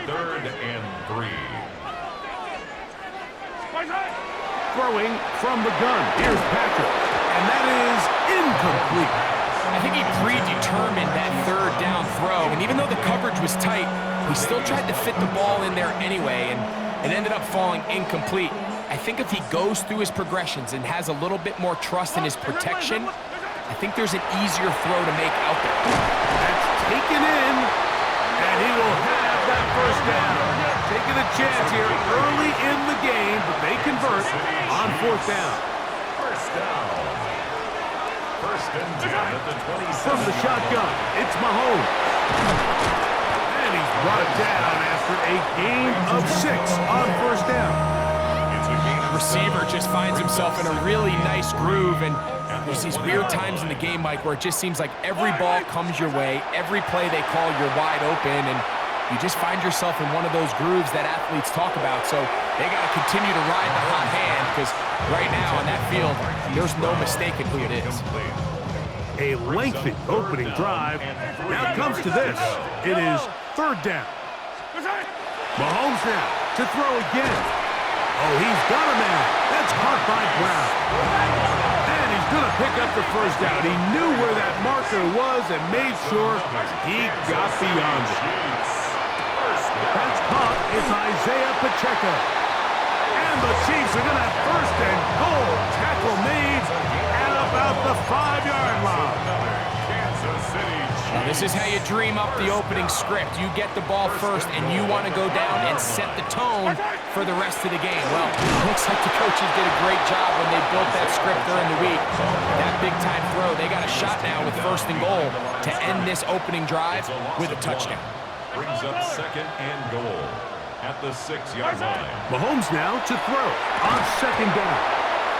3rd and 3. Throwing from the gun. Here's Patrick. And that is incomplete. I think he predetermined that 3rd down throw, and even though the coverage was tight, he still tried to fit the ball in there anyway, and it ended up falling incomplete. I think if he goes through his progressions and has a little bit more trust in his protection, I think there's an easier throw to make out there. That's taken in, and he will have that 1st down. Taking a chance here early in the game, but they convert on 4th down. 1st down. 1st and 10 at the 27. From the shotgun, it's Mahomes. And he's brought it down after a gain of 6 on 1st down. Receiver just finds himself in a really nice groove, and there's these weird times in the game, Mike, where it just seems like every ball comes your way, every play they call, you're wide open, and you just find yourself in one of those grooves that athletes talk about. So they got to continue to ride the hot hand, because right now on that field, there's no mistaking who it is. A lengthy opening drive. Now it comes to this. It is 3rd down. Mahomes now to throw again. Oh, he's got a man. That's caught by Brown. And he's going to pick up the 1st down. He knew where that marker was and made sure he got beyond it. That's caught. It's Isaiah Pacheco. And the Chiefs are going to have 1st and goal. Tackle made at about the 5-yard line. Now, this is how you dream up the opening script. You get the ball first, and you want to go down and set the tone for the rest of the game. Well, it looks like the coaches did a great job when they built that script during the week. That big-time throw, they got a shot now with 1st and goal to end this opening drive with a touchdown. Brings up 2nd and goal at the 6-yard line. Mahomes now to throw on 2nd down.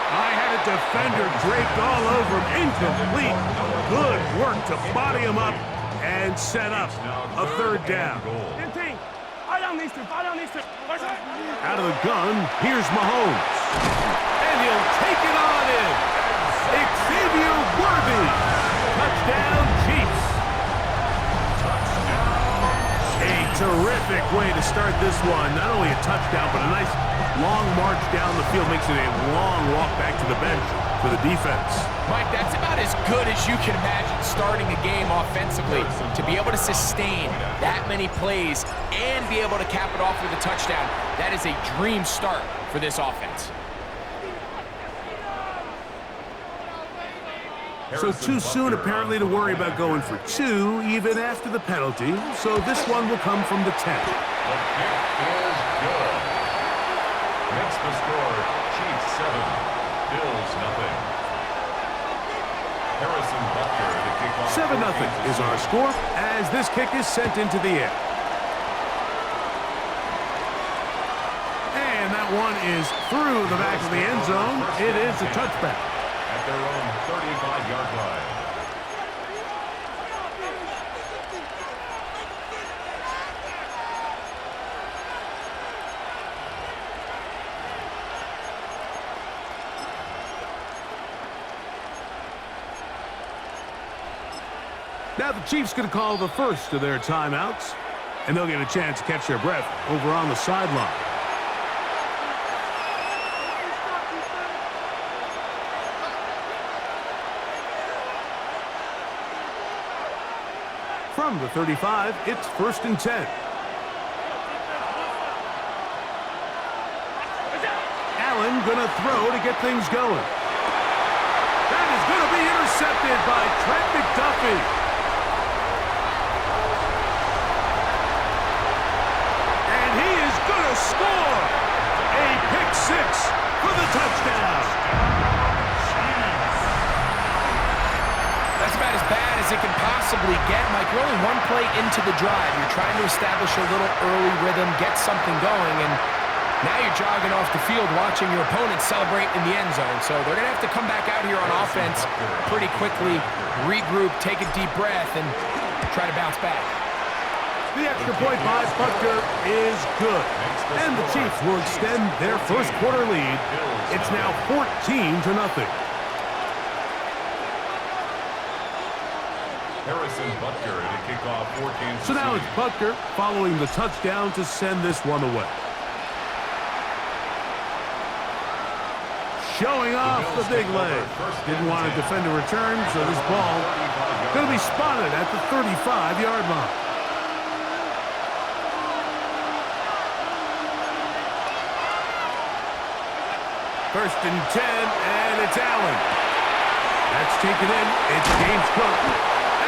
I had a defender draped all over him. Incomplete. Good work to body him up and set up a 3rd down. Out of the gun, here's Mahomes. And he'll take it on in. Xavier Worthy. Touchdown, Chiefs. A terrific way to start this one. Not only a touchdown, but a nice long march down the field. Makes it a long walk back to the bench for the defense. Mike, that's about as good as you can imagine starting a game offensively. To be able to sustain that many plays and be able to cap it off with a touchdown, that is a dream start for this offense. So too soon, apparently, to worry about going for 2, even after the penalty. So this one will come from the 10. The kick is good. Makes the score Chiefs 7, Bills 0. Harrison Butker to kick off. 7-0 is our score as this kick is sent into the air. And that one is through the back of the end zone. It is a touchback. At their own 35-yard line. Now the Chiefs going to call the first of their timeouts, and they'll get a chance to catch their breath over on the sideline. From the 35, it's 1st and 10. Allen going to throw to get things going. That is going to be intercepted by Trent McDuffie. Score! A pick 6 for the touchdown. That's about as bad as it can possibly get. Mike, you're only one play into the drive. You're trying to establish a little early rhythm, get something going, and now you're jogging off the field watching your opponent celebrate in the end zone. So they're going to have to come back out here on offense pretty quickly, regroup, take a deep breath, and try to bounce back. The extra point by Butker is good. And the Chiefs will extend their first quarter lead. It's now 14-0. So now it's Butker following the touchdown to send this one away. Showing off the big leg. Didn't want to defend a return, so this ball going to be spotted at the 35-yard line. First and 10, and it's Allen. That's taken in. It's James Cook.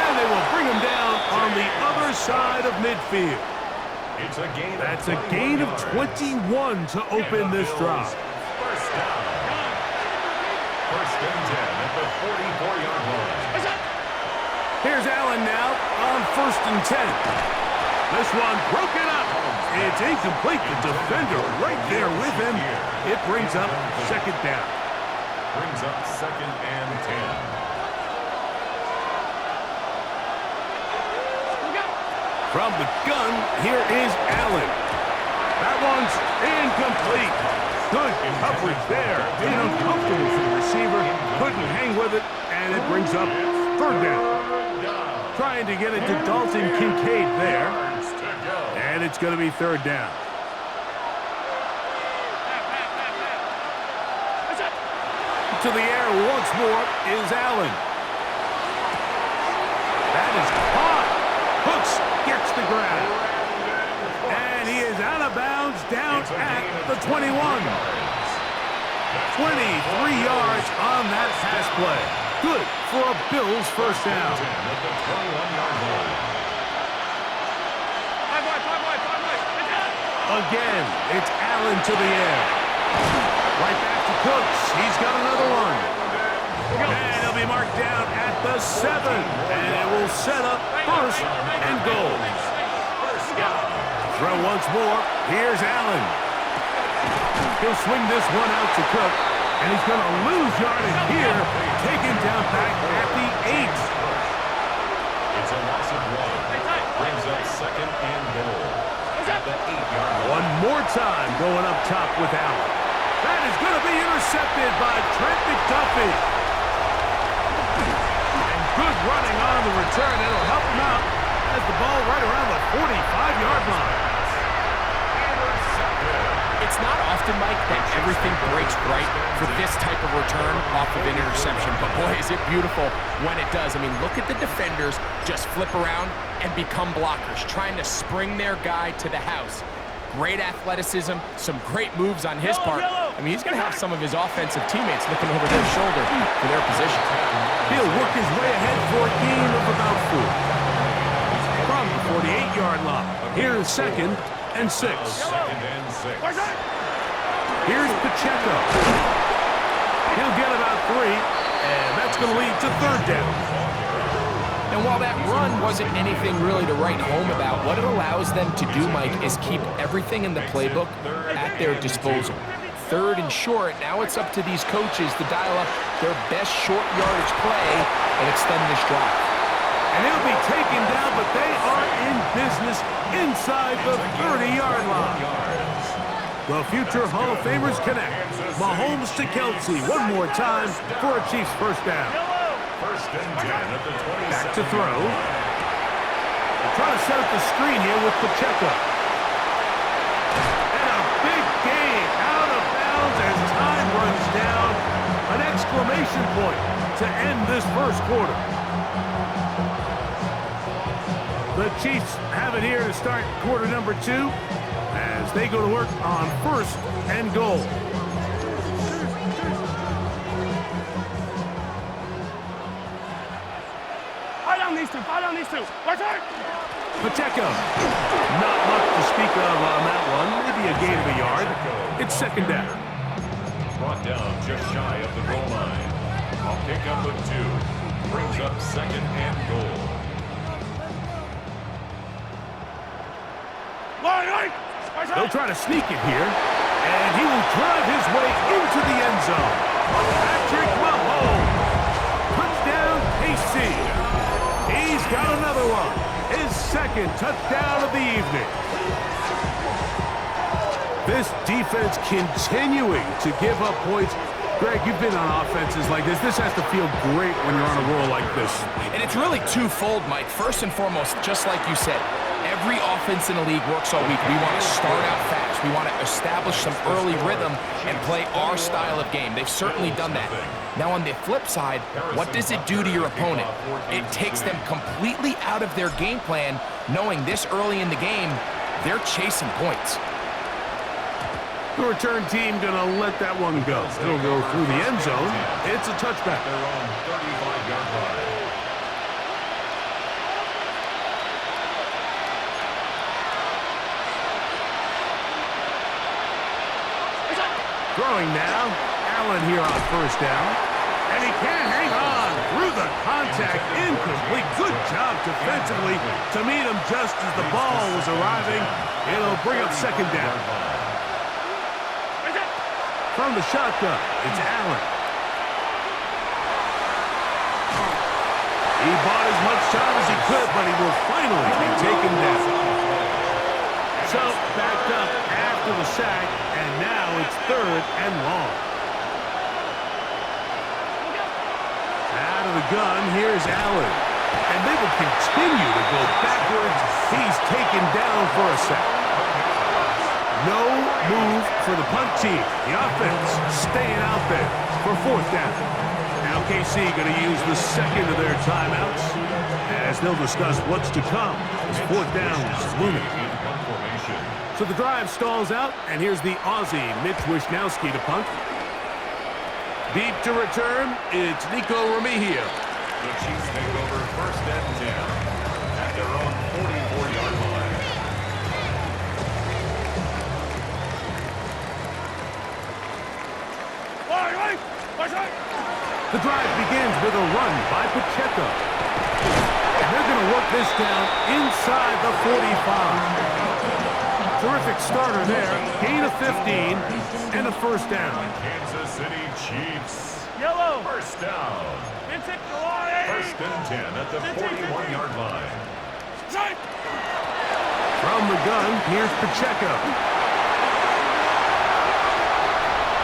And they will bring him down on the other side of midfield. That's a gain of 21 to open this drive. First and 10 at the 44-yard line. Here's Allen now on first and 10. This one broken up. It's incomplete. The defender right there with him. It brings up second down. Brings up second and 10. From the gun, here is Allen. That one's incomplete. Good coverage there. Being uncomfortable for the receiver. Couldn't hang with it, and it brings up third down. Trying to get it to Dalton Kincaid there. And it's going to be third down. To the air once more is Allen. That is caught. Hooks gets the grab. And he is out of bounds down at the 21. 23 yards on that pass play. Good for a Bills first down. Again, it's Allen to the air. Right back to Cooks. He's got another one. And he'll be marked down at the 7. And it will set up first and goal. Throw once more. Here's Allen. He'll swing this one out to Cook. And he's going to lose yardage here. Taken down back at the 8. It's a loss of 1. Brings up second and goal. At the 8-yard line. One more time going up top with Allen. That is going to be intercepted by Trent McDuffie. And good running on the return. It'll help him out as the ball right around the 45-yard line. It's not often, Mike, that everything breaks right for this type of return off of an interception. But, boy, is it beautiful when it does. I mean, look at the defenders just flip around and become blockers, trying to spring their guy to the house. Great athleticism, some great moves on his part. I mean, he's going to have some of his offensive teammates looking over their shoulder for their position. He'll work his way ahead for a gain of about 4. From the 48-yard line, here's second and 6. Here's Pacheco. He'll get about 3, and that's going to lead to third down. And while that run wasn't anything really to write home about, what it allows them to do, Mike, is keep everything in the playbook at their disposal. Third and short, now it's up to these coaches to dial up their best short yardage play and extend this drive. And he'll be taken down, but they are in business inside the 30-yard line. The future Hall of Famers connect. Mahomes to Kelsey one more time for a Chiefs first down. First and 10 at the 27. Back to throw. Trying to set up the screen here with Pacheco. And a big gain out of bounds as time runs down. An exclamation point to end this first quarter. The Chiefs have it here to start quarter number 2 as they go to work on first and goal. Fire on these two. Watch out! Pacheco. Not much to speak of on that one. Maybe a gain of a yard. It's second down. Brought down just shy of the goal line. I'll pick up with 2. Brings up second and goal. They'll try to sneak it here, and he will drive his way into the end zone. Patrick Mahomes. Touchdown, KC. He's got another one. His second touchdown of the evening. This defense continuing to give up points Greg, you've been on offenses like this. This has to feel great when you're on a roll like this. And it's really twofold, Mike. First and foremost, just like you said, every offense in the league works all week. We want to start out fast. We want to establish some early rhythm and play our style of game. They've certainly done that. Now, on the flip side, what does it do to your opponent? It takes them completely out of their game plan, knowing this early in the game, they're chasing points. The return team going to let that one go. It'll go through the end zone. It's a touchback. Their own 35-yard line. Throwing now. Allen here on first down. And he can't hang on through the contact. Incomplete. Good job defensively to meet him just as the ball was arriving. It'll bring up second down. From the shotgun, it's Allen. He bought as much time as he could, but he will finally be taken down. So, backed up after the sack, and now it's third and long. Out of the gun, here's Allen. And they will continue to go backwards. He's taken down for a sack. No move for the punt team. The offense staying out there for fourth down. Now KC going to use the second of their timeouts as they'll discuss what's to come as fourth down is looming. So the drive stalls out, and here's the Aussie, Mitch Wishnowski, to punt. Deep to return, it's Nico Remigio. The Chiefs take over first and 10 at their own 44-yard line. The drive begins with a run by Pacheco. And they're going to work this down inside the 45. Terrific starter there. Gain of 15 and a first down. Kansas City Chiefs. Yellow. First down. First and 10 at the 41-yard line. From the gun, here's Pacheco.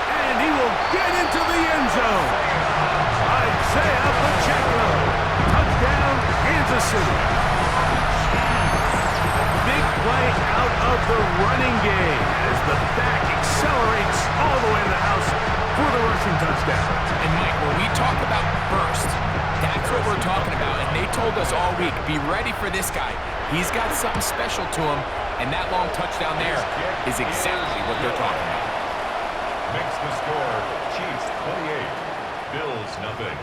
And he will get into the end zone. Isaiah Pacheco. Touchdown, Kansas City. Big play out of the running game as the back accelerates all the way to the house for the rushing touchdown. And Mike, when we talk about burst, that's what we're talking about. And they told us all week, be ready for this guy. He's got something special to him, and that long touchdown there is exactly what they're talking about. Makes the score Chiefs 28, Bills nothing.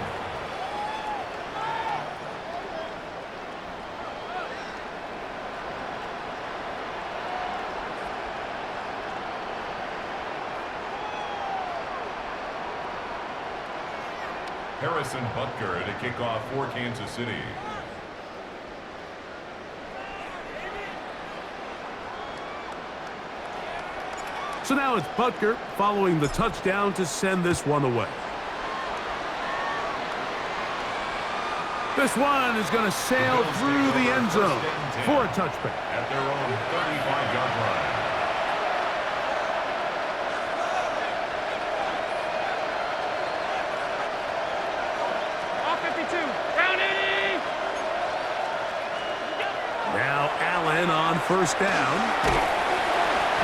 Harrison Butker to kick off for Kansas City. So now it's Butker following the touchdown to send this one away. This one is going to sail through the end zone for a touchback. At their own 35-yard line. Now Allen on first down.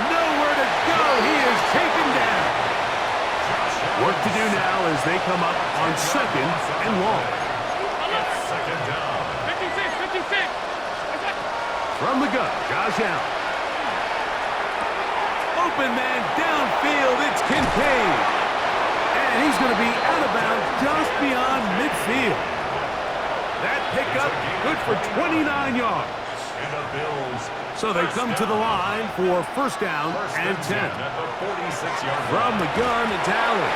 Nowhere to go. He is taken down. Work to do now as they come up on second and long. Second down. 56. From the gun, Josh Allen. Open man downfield. It's Kincaid. And he's going to be out of bounds just beyond midfield. That pickup good for 29 yards. And the Bills. So they come to the line for first down and 10. At the 46-yard line. From the gun, it's Allen.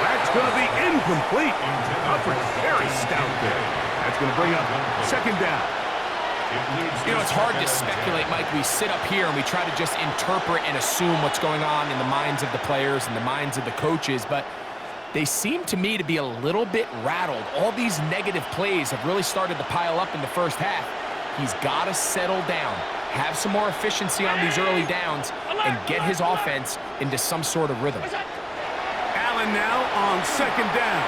That's going to be incomplete. Coverage very stout there. That's going to bring up second down. You know, it's hard to speculate, Mike. We sit up here and we try to just interpret and assume what's going on in the minds of the players and the minds of the coaches, but they seem to me to be a little bit rattled. All these negative plays have really started to pile up in the first half. He's got to settle down, have some more efficiency on these early downs, and get his offense into some sort of rhythm. Allen now on second down.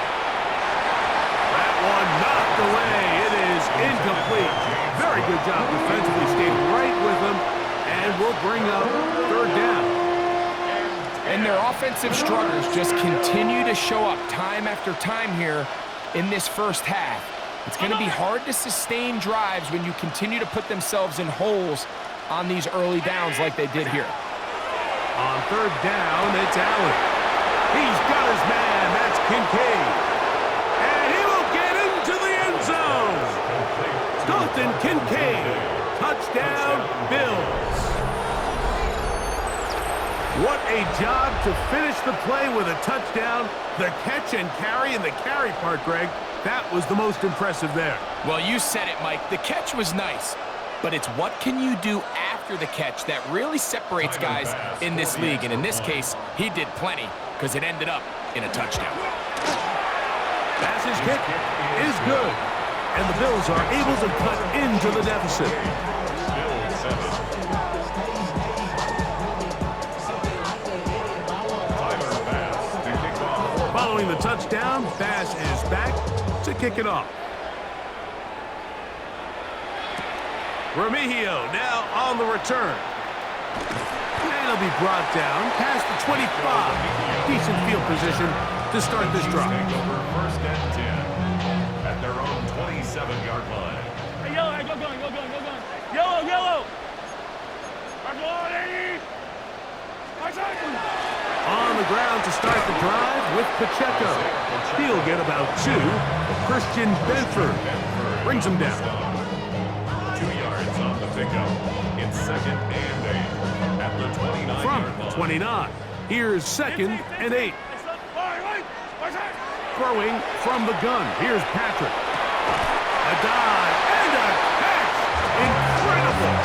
That one knocked away. It is incomplete. Very good job defensively. Stayed right with him, and will bring up third down. And their offensive struggles just continue to show up time after time here in this first half. It's going to be hard to sustain drives when you continue to put themselves in holes on these early downs like they did here. On third down, it's Allen. He's got his man. That's Kincaid. And he will get into the end zone. Dalton Kincaid. Touchdown, Bills. What a job to finish the play with a touchdown. The catch and carry, and the carry part, Greg, that was the most impressive there. Well, you said it, Mike. The catch was nice, but it's what can you do after the catch that really separates guys in this league. And in this case, he did plenty because it ended up in a touchdown. Pass's kick is good, and the Bills are able to cut into the deficit. Following the touchdown, Bass is back to kick it off. Remigio now on the return. And he'll be brought down past the 25. Decent field position to start this drive. First and 10 at their own 27-yard line. Hey, yellow, hey, go going. Yellow. On the ground to start the drive with Pacheco. He'll get about 2. Christian Benford brings him down. 2 yards on the pickup. It's second and 8 at the 29-yard line. From 29. Here's second and 8. Throwing from the gun. Here's Patrick. A dive and a catch. Incredible.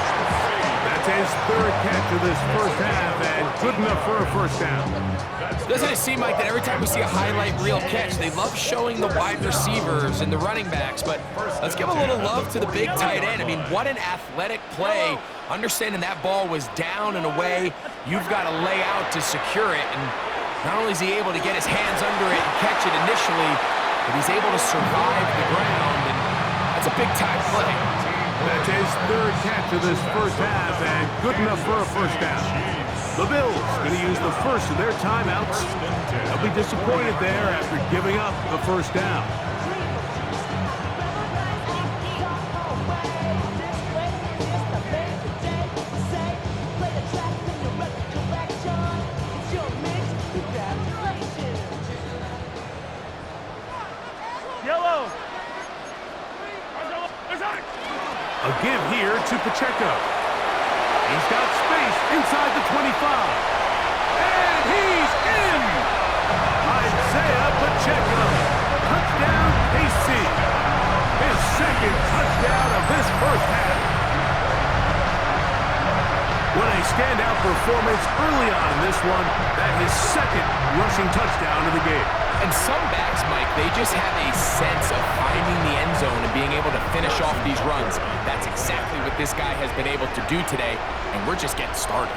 That's his third catch of this first half, and good enough for a first down. Doesn't it seem like that every time we see a highlight reel catch, they love showing the wide receivers and the running backs, but let's give a little love to the big tight end. I mean, what an athletic play. Understanding that ball was down and away, you've got to lay out to secure it, and not only is he able to get his hands under it and catch it initially, but he's able to survive the ground, and that's a big-time play. That's his third catch of this first half, and good enough for a first down. The Bills going to use the first of their timeouts. They'll be disappointed there after giving up the first down. Yellow. A give here to Pacheco. He's got space inside the 25. And he's in! Isaiah Pacheco. Touchdown, KC. His second touchdown of this first half. What a standout performance early on in this one. That his second rushing touchdown of the game. And some backs, Mike, they just have a sense of finding the end zone and being able to finish off these runs. That's exactly what this guy has been able to do today, and we're just getting started.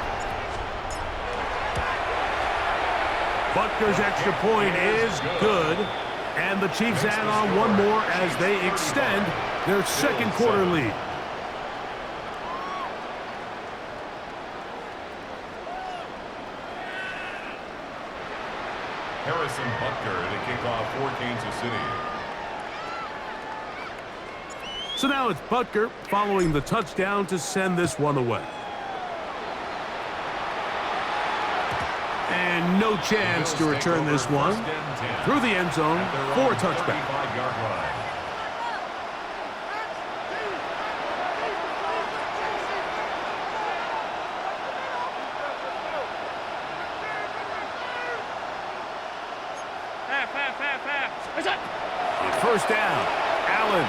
Butker's extra point is good, and the Chiefs add on one more as they extend their second quarter lead. Harrison Butker to kick off for Kansas City. So now it's Butker following the touchdown to send this one away. And no chance to return this one through the end zone for a touchback. First down, Allen.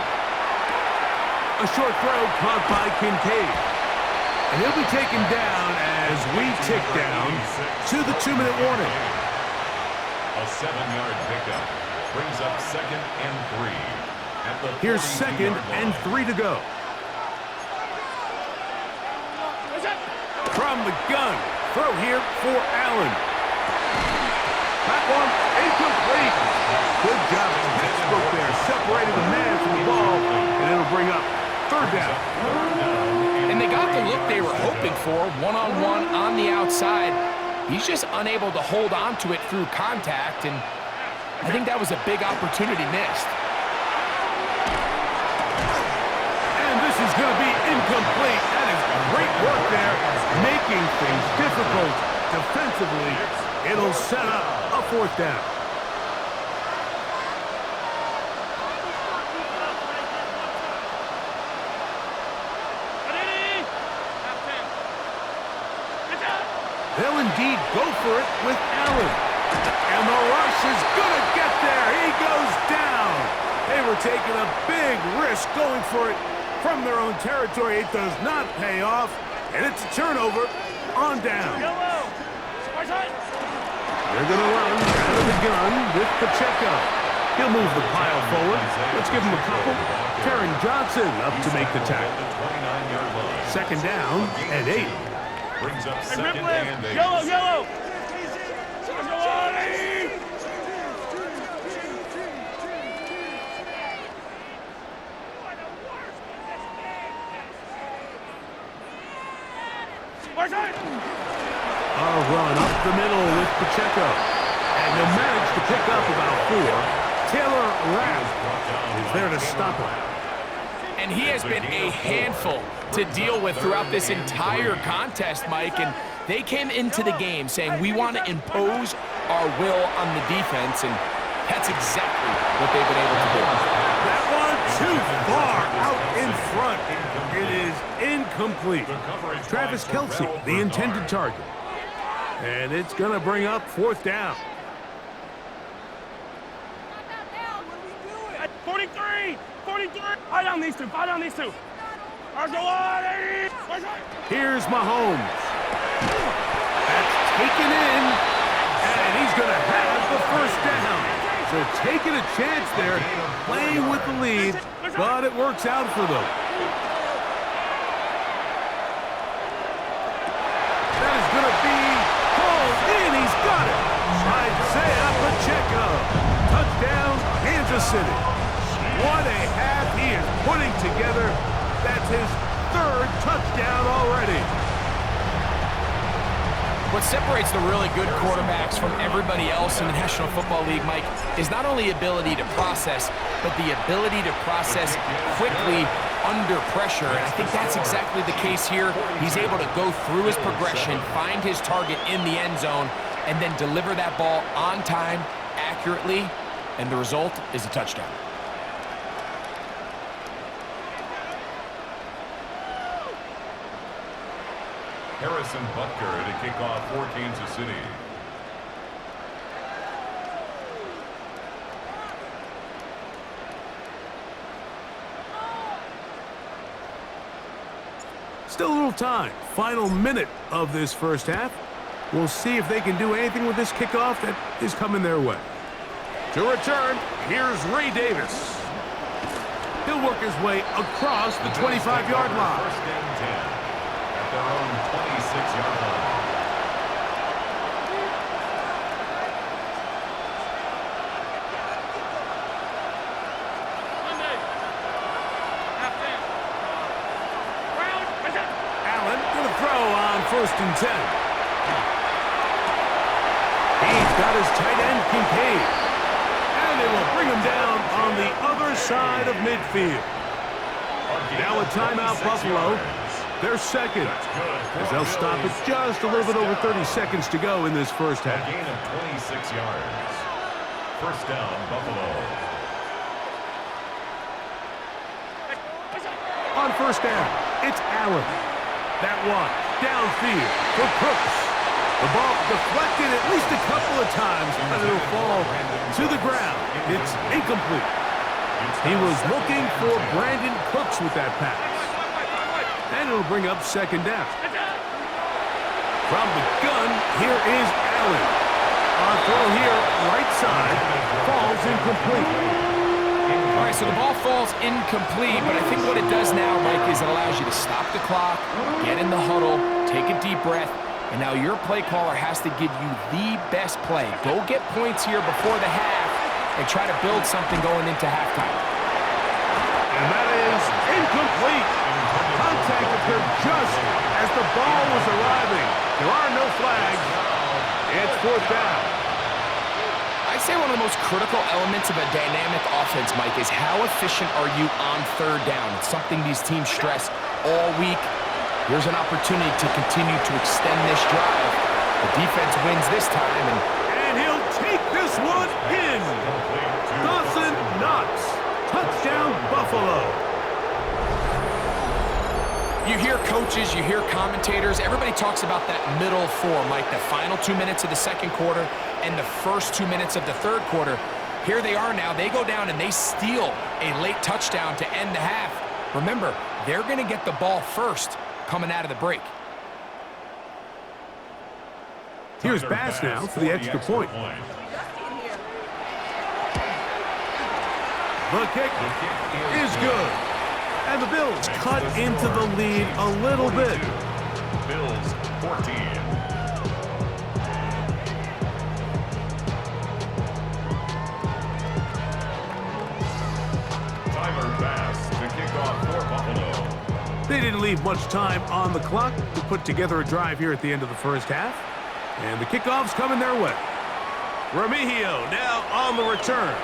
A short throw caught by Kincaid. And he'll be taken down as we tick down to the 2-minute warning. A 7-yard pickup brings up second and 3. At the Here's second and 3 to go. From the gun, throw here for Allen. That one incomplete. Good job. Textbook there. Separated the man from the ball, and it'll bring up third down. And they got the look they were hoping for, one-on-one on the outside. He's just unable to hold on to it through contact, and I think that was a big opportunity missed. And this is going to be incomplete. That is great work there, making things difficult defensively. It'll set up a fourth down. They'll indeed go for it with Allen. And the rush is going to get there. He goes down. They were taking a big risk going for it from their own territory. It does not pay off. And it's a turnover on down. They're going to run out of the gun with Pacheco. He'll move the pile forward. Let's give him a couple. Terran Johnson up to make the tackle. Second down and 8. Brings up second and 8. Yellow, yellow. A run up the middle with Pacheco. And they'll manage to pick up about 4. Taylor Rapp is there to stop him. And he has been a handful to deal with throughout this entire contest, Mike. And they came into the game saying, we want to impose our will on the defense, and that's exactly what they've been able to do. That one too far out in front. It is incomplete. Travis Kelce, the intended target. And it's going to bring up fourth down. 43! 43! Fight on these two! Fight on these two! Here's Mahomes. That's taken in, and he's going to have the first down. So taking a chance there, playing with the lead, but it works out for them. That is going to be called in. He's got it. Isaiah Pacheco. Touchdown, Kansas City. What a half he is putting together. That's his third touchdown already. What separates the really good quarterbacks from everybody else in the National Football League, Mike, is not only ability to process, but the ability to process quickly under pressure. And I think that's exactly the case here. He's able to go through his progression, find his target in the end zone, and then deliver that ball on time, accurately, and the result is a touchdown. Harrison Butker to kick off for Kansas City. Still a little time. Final minute of this first half. We'll see if they can do anything with this kickoff that is coming their way. To return, here's Ray Davis. He'll work his way across the 25-yard line. First and 10 at their own 26-yard line. Allen going to throw on first and 10. He's got his tight end, Kincaid. And they will bring him down on the other side of midfield. Now a timeout, Buffalo. They're second, as they'll stop it just a little bit over 30 seconds to go in this first half. A gain of 26 yards. First down, Buffalo. On first down, it's Allen. That one, downfield for Cooks. The ball deflected at least a couple of times, but it'll fall to the ground. It's incomplete. He was looking for Brandon Cooks with that pass. And it'll bring up second down. From the gun, here is Allen. On throw here, right side, falls incomplete. All right, so the ball falls incomplete, but I think what it does now, Mike, is it allows you to stop the clock, get in the huddle, take a deep breath, And now your play caller has to give you the best play. Go get points here before the half and try to build something going into halftime. And that is incomplete. Contact occurred just as the ball was arriving. There are no flags. It's fourth down. I'd say one of the most critical elements of a dynamic offense, Mike, is how efficient are you on third down. It's something these teams stress all week. Here's an opportunity to continue to extend this drive. The defense wins this time. And he'll take this one in. Dawson Knox. Touchdown, Buffalo. You hear coaches, you hear commentators, everybody talks about that middle four, Mike, the final 2 minutes of the second quarter and the first 2 minutes of the third quarter. Here they are now. They go down and they steal a late touchdown to end the half. Remember, they're going to get the ball first coming out of the break. Here's Bass now for the extra point. The kick is good. And the Bills cut into the lead a little bit. Bills 14. Tyler Bass to kick off for Buffalo. They didn't leave much time on the clock to put together a drive here at the end of the first half. And the kickoff's coming their way. Remigio now on the return.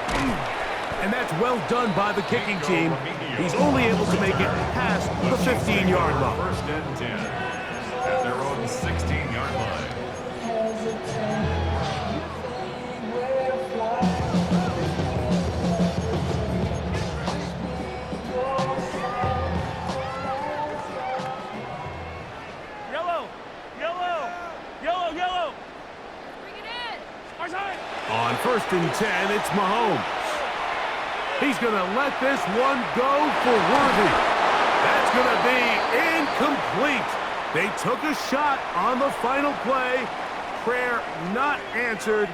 And that's well done by the kicking team. He's only able to make it past the 15-yard line. First and 10 at their own 16-yard line. Yellow. Yellow. Yellow. Yellow. Bring it in. Our side. On first and 10, it's Mahomes. He's going to let this one go for Worthy. That's going to be incomplete. They took a shot on the final play. Prayer not answered.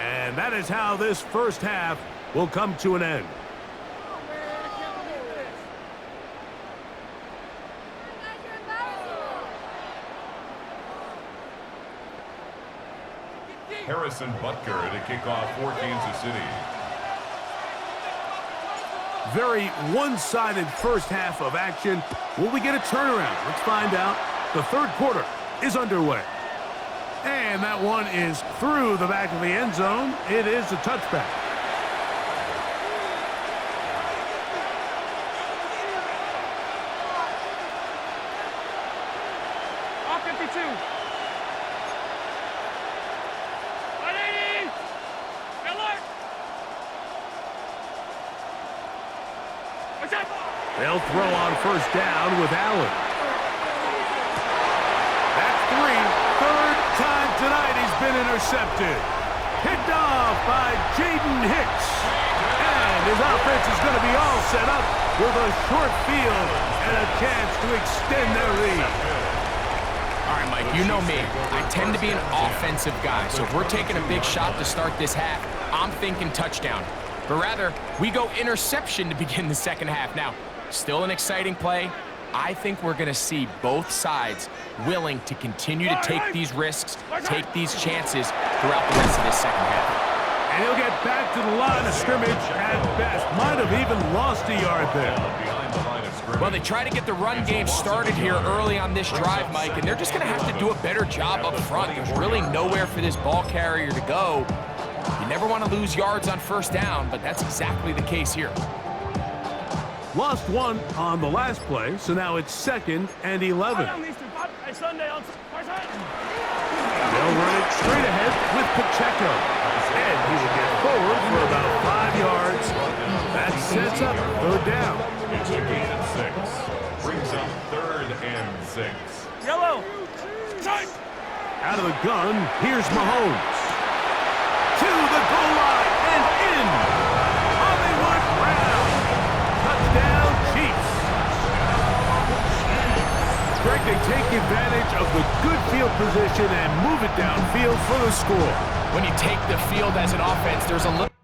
And that is how this first half will come to an end. Harrison Butker to kick off for Kansas City. Very one-sided first half of action. Will we get a turnaround? Let's find out. The third quarter is underway. And that one is through the back of the end zone. It is a touchback. Off 52. 180. Miller. What's up? They'll throw on first down with Allen. That's three. Third time tonight he's been intercepted. Picked off by Jaden Hicks. And his offense is going to be all set up with a short field and a chance to extend their lead. All right, Mike, you know me. I tend to be an offensive guy, so if we're taking a big shot to start this half, I'm thinking touchdown. But rather, we go interception to begin the second half. Now, still an exciting play. I think we're going to see both sides willing to continue to take these risks, take these chances throughout the rest of this second half. And he'll get back to the line of scrimmage at best. Might have even lost a yard there. Behind the line of scrimmage. Well, they try to get the run game started here early on this drive, Mike, and they're just going to have to do a better job up front. There's really nowhere for this ball carrier to go. You never want to lose yards on first down, but that's exactly the case here. Lost one on the last play, so now it's 2nd and 11. Sunday on They'll run it straight ahead with Pacheco. And he will get forward for about 5 yards. That sets up third down. It's a gain of 6. Brings up 3rd and 6. Yellow. Out of the gun, here's Mahomes. To the goal line and in. Hollywood Brown. Touchdown, Chiefs. Greg, they take advantage of the good field position and move it downfield for the score. When you take the field as an offense, there's a little